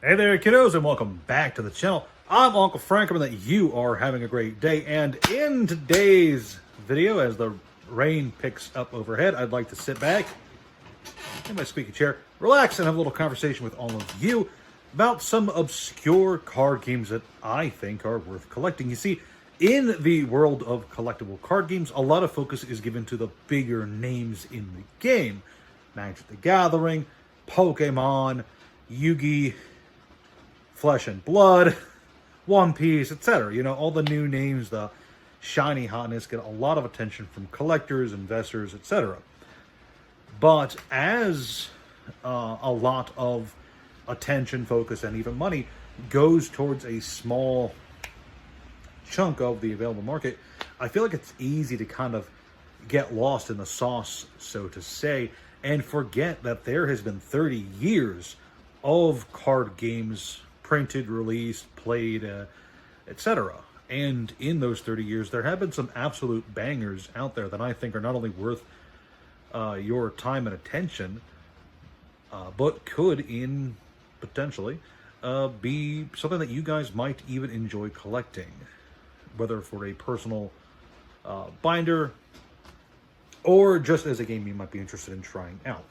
Hey there, kiddos, and welcome back to the channel. I'm Uncle Frank, and that you are having a great day. And in today's video, as the rain picks up overhead, I'd like to sit back in my squeaky chair, relax, and have a little conversation with all of you about some obscure card games that I think are worth collecting. You see, in the world of collectible card games, a lot of focus is given to the bigger names in the game. Magic the Gathering, Pokemon, Yu-Gi, Flesh and Blood, One Piece, etc. You know, all the new names, the shiny hotness get a lot of attention from collectors, investors, etc. But as a lot of attention, focus, and even money goes towards a small chunk of the available market, I feel like it's easy to kind of get lost in the sauce, so to say, and forget that there has been 30 years of card games printed, released, played, etc. And in those 30 years, there have been some absolute bangers out there that I think are not only worth your time and attention, but could potentially be something that you guys might even enjoy collecting, whether for a personal binder or just as a game you might be interested in trying out.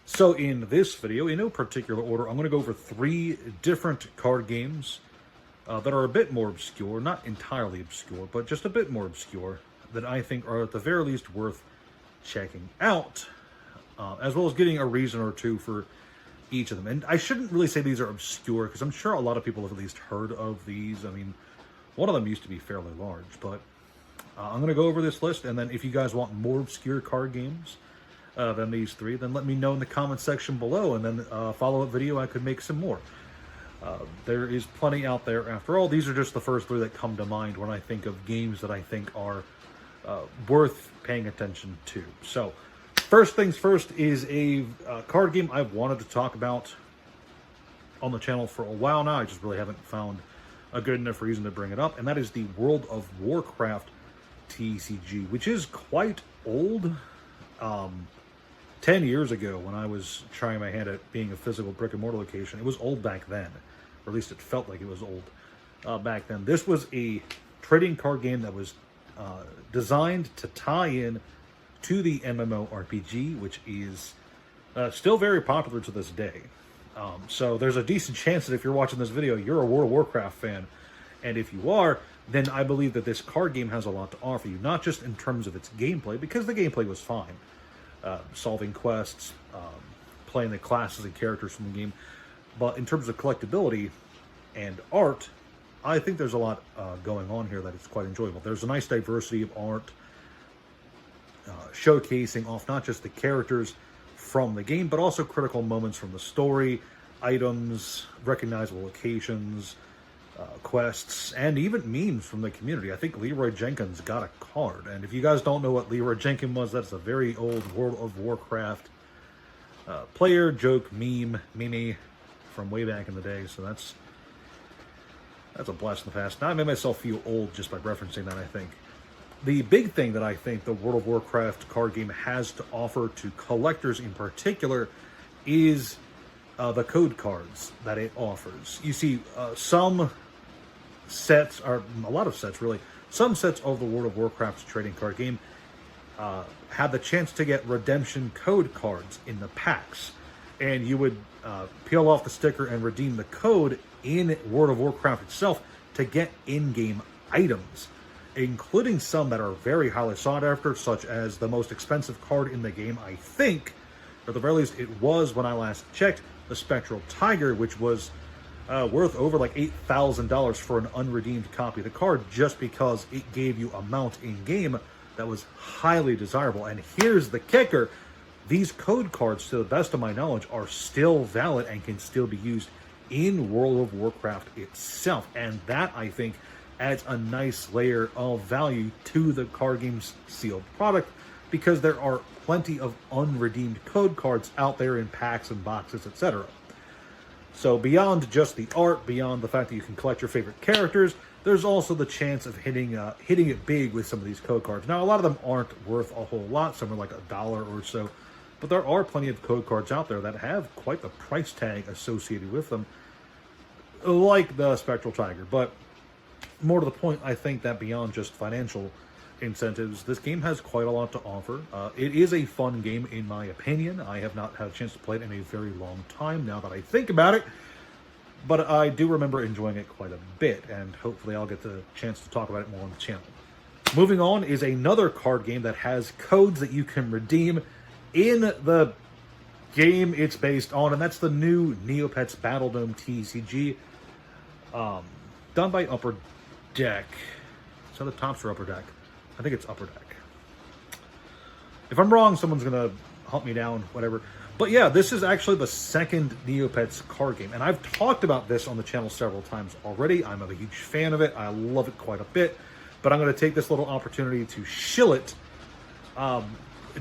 So in this video, in no particular order, I'm going to go over 3 different card games that are a bit more obscure, not entirely obscure, but just a bit more obscure, that I think are at the very least worth checking out, as well as getting a reason or two for each of them. And I shouldn't really say these are obscure, because I'm sure a lot of people have at least heard of these. I mean, one of them used to be fairly large, but I'm going to go over this list, and then if you guys want more obscure card games than these 3, then let me know in the comment section below, and then follow-up video I could make some more. There is plenty out there. After all, these are just the first 3 that come to mind when I think of games that I think are worth paying attention to. So, first things first is a card game I've wanted to talk about on the channel for a while now. I just really haven't found a good enough reason to bring it up, and that is the World of Warcraft TCG, which is quite old. 10 years ago, when I was trying my hand at being a physical brick-and-mortar location, it was old back then. Or at least it felt like it was old back then. This was a trading card game that was designed to tie in to the MMORPG, which is still very popular to this day. So there's a decent chance that if you're watching this video, you're a World of Warcraft fan. And if you are, then I believe that this card game has a lot to offer you, not just in terms of its gameplay, because the gameplay was fine. Solving quests, playing the classes and characters from the game. But in terms of collectability and art, I think there's a lot going on here that is quite enjoyable. There's a nice diversity of art, showcasing off not just the characters from the game, but also critical moments from the story, items, recognizable locations, quests, and even memes from the community. I think Leroy Jenkins got a card, and if you guys don't know what Leroy Jenkins was, that's a very old World of Warcraft player, joke, meme from way back in the day. So that's a blast in the past. Now I made myself feel old just by referencing that. I think the big thing that I think the World of Warcraft card game has to offer to collectors in particular is the code cards that it offers. You see, some sets, or a lot of sets really, some sets of the World of Warcraft trading card game had the chance to get redemption code cards in the packs. And you would peel off the sticker and redeem the code in World of Warcraft itself to get in-game items, including some that are very highly sought after, such as the most expensive card in the game, I think, or at the very least it was when I last checked, the Spectral Tiger, which was worth over like $8,000 for an unredeemed copy of the card, just because it gave you a mount in-game that was highly desirable. And here's the kicker. These code cards, to the best of my knowledge, are still valid and can still be used in World of Warcraft itself. And that, I think, adds a nice layer of value to the card game's sealed product, because there are plenty of unredeemed code cards out there in packs and boxes, etc. So beyond just the art, beyond the fact that you can collect your favorite characters, there's also the chance of hitting it big with some of these code cards. Now, a lot of them aren't worth a whole lot. Some are like $1 or so. But there are plenty of code cards out there that have quite the price tag associated with them. like the Spectral Tiger. But more to the point, I think that beyond just financial incentives, this game has quite a lot to offer. It is a fun game, in my opinion. I have not had a chance to play it in a very long time, now that I think about it. But I do remember enjoying it quite a bit, and hopefully I'll get the chance to talk about it more on the channel. Moving on is another card game that has codes that you can redeem in the game it's based on, and that's the new Neopets Battledome TCG, done by Upper Deck. So the tops are Upper Deck. I think it's Upper Deck. If I'm wrong, someone's gonna hunt me down, whatever. But yeah, this is actually the second Neopets card game, and I've talked about this on the channel several times already. I'm a huge fan of it. I love it quite a bit, but I'm going to take this little opportunity to shill it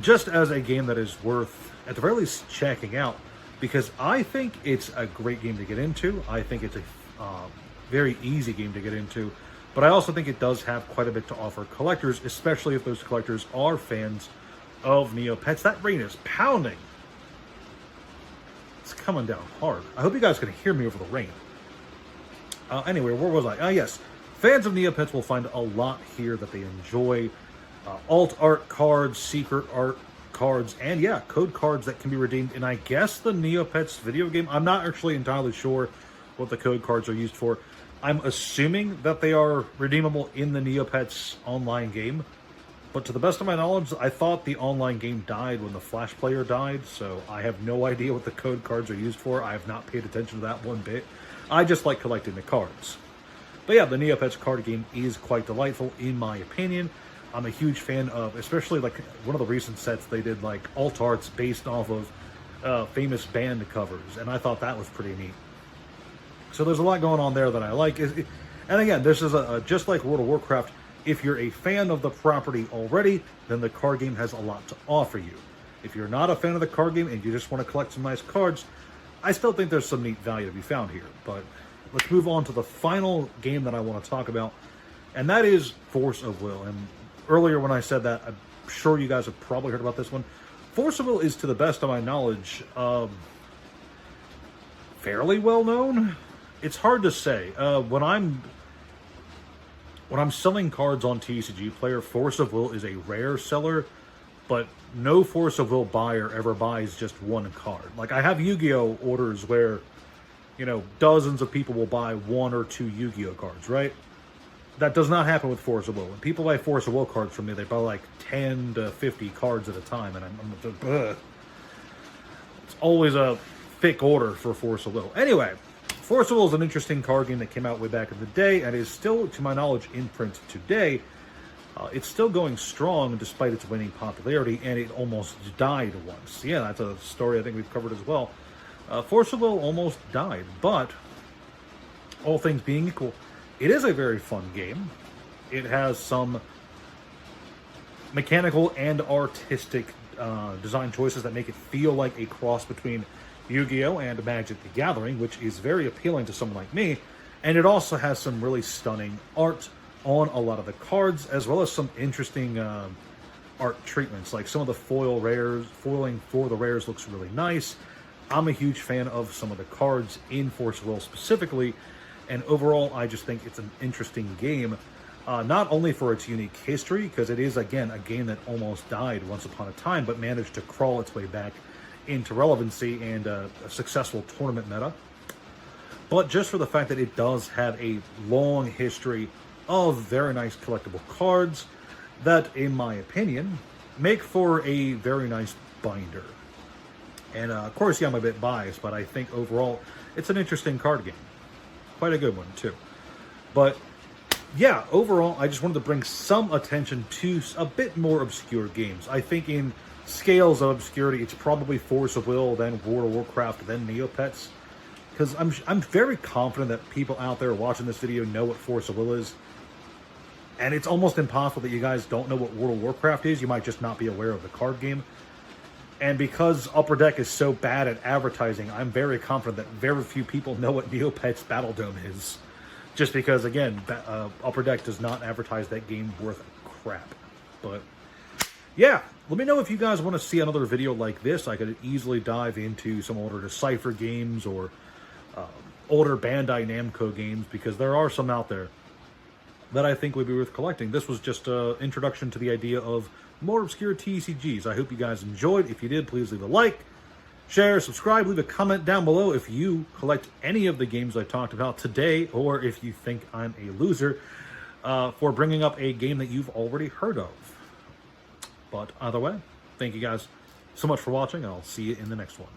just as a game that is worth, at the very least, checking out, because I think it's a great game to get into. I think it's a very easy game to get into, but I also think it does have quite a bit to offer collectors, especially if those collectors are fans of Neopets. That rain is pounding. It's coming down hard. I hope you guys can hear me over the rain. Anyway, where was I? Yes. Fans of Neopets will find a lot here that they enjoy. Alt art cards, secret art cards, and yeah, code cards that can be redeemed in, I guess, the Neopets video game. I'm not actually entirely sure what the code cards are used for. I'm assuming that they are redeemable in the Neopets online game. But to the best of my knowledge, I thought the online game died when the Flash player died, so I have no idea what the code cards are used for. I have not paid attention to that one bit. I just like collecting the cards. But yeah, the Neopets card game is quite delightful, in my opinion. I'm a huge fan of, especially like one of the recent sets, they did like alt arts based off of famous band covers, and I thought that was pretty neat. So there's a lot going on there that I like. And again, this is just like World of Warcraft. If you're a fan of the property already, then the card game has a lot to offer you. If you're not a fan of the card game and you just want to collect some nice cards, I still think there's some neat value to be found here. But let's move on to the final game that I want to talk about, and that is Force of Will. And earlier when I said that, I'm sure you guys have probably heard about this one. Force of Will is, to the best of my knowledge, fairly well known. It's hard to say. When I'm selling cards on TCG Player, Force of Will is a rare seller, but no Force of Will buyer ever buys just one card. Like, I have Yu-Gi-Oh! Orders where, you know, dozens of people will buy one or two Yu-Gi-Oh! Cards, right? That does not happen with Force of Will. When people buy Force of Will cards from me, they buy like 10 to 50 cards at a time, and I'm just, ugh. It's always a thick order for Force of Will. Anyway, Force of Will is an interesting card game that came out way back in the day and is still, to my knowledge, in print today. It's still going strong despite its waning popularity, and it almost died once. Yeah, that's a story I think we've covered as well. Force of Will almost died, but all things being equal, it is a very fun game. It has some mechanical and artistic design choices that make it feel like a cross between Yu-Gi-Oh! And Magic the Gathering, which is very appealing to someone like me. And it also has some really stunning art on a lot of the cards, as well as some interesting art treatments. Like some of the foiling for the rares looks really nice. I'm a huge fan of some of the cards in Force of Will specifically, and overall I just think it's an interesting game, not only for its unique history, because it is, again, a game that almost died once upon a time, but managed to crawl its way back into relevancy and a successful tournament meta, but just for the fact that it does have a long history of very nice collectible cards that, in my opinion, make for a very nice binder. And of course, yeah, I'm a bit biased, but I think overall it's an interesting card game. Quite a good one, too. But yeah, overall, I just wanted to bring some attention to a bit more obscure games. I think in scales of obscurity, it's probably Force of Will, then World of Warcraft, then Neopets. Because I'm very confident that people out there watching this video know what Force of Will is. And it's almost impossible that you guys don't know what World of Warcraft is. You might just not be aware of the card game. And because Upper Deck is so bad at advertising, I'm very confident that very few people know what Neopets Battledome is. Just because, again, Upper Deck does not advertise that game worth crap. But yeah, let me know if you guys want to see another video like this. I could easily dive into some older Decipher games or older Bandai Namco games, because there are some out there that I think would be worth collecting. This was just an introduction to the idea of more obscure TCGs. I hope you guys enjoyed. If you did, please leave a like, share, subscribe, leave a comment down below if you collect any of the games I talked about today, or if you think I'm a loser for bringing up a game that you've already heard of. But either way, thank you guys so much for watching, and I'll see you in the next one.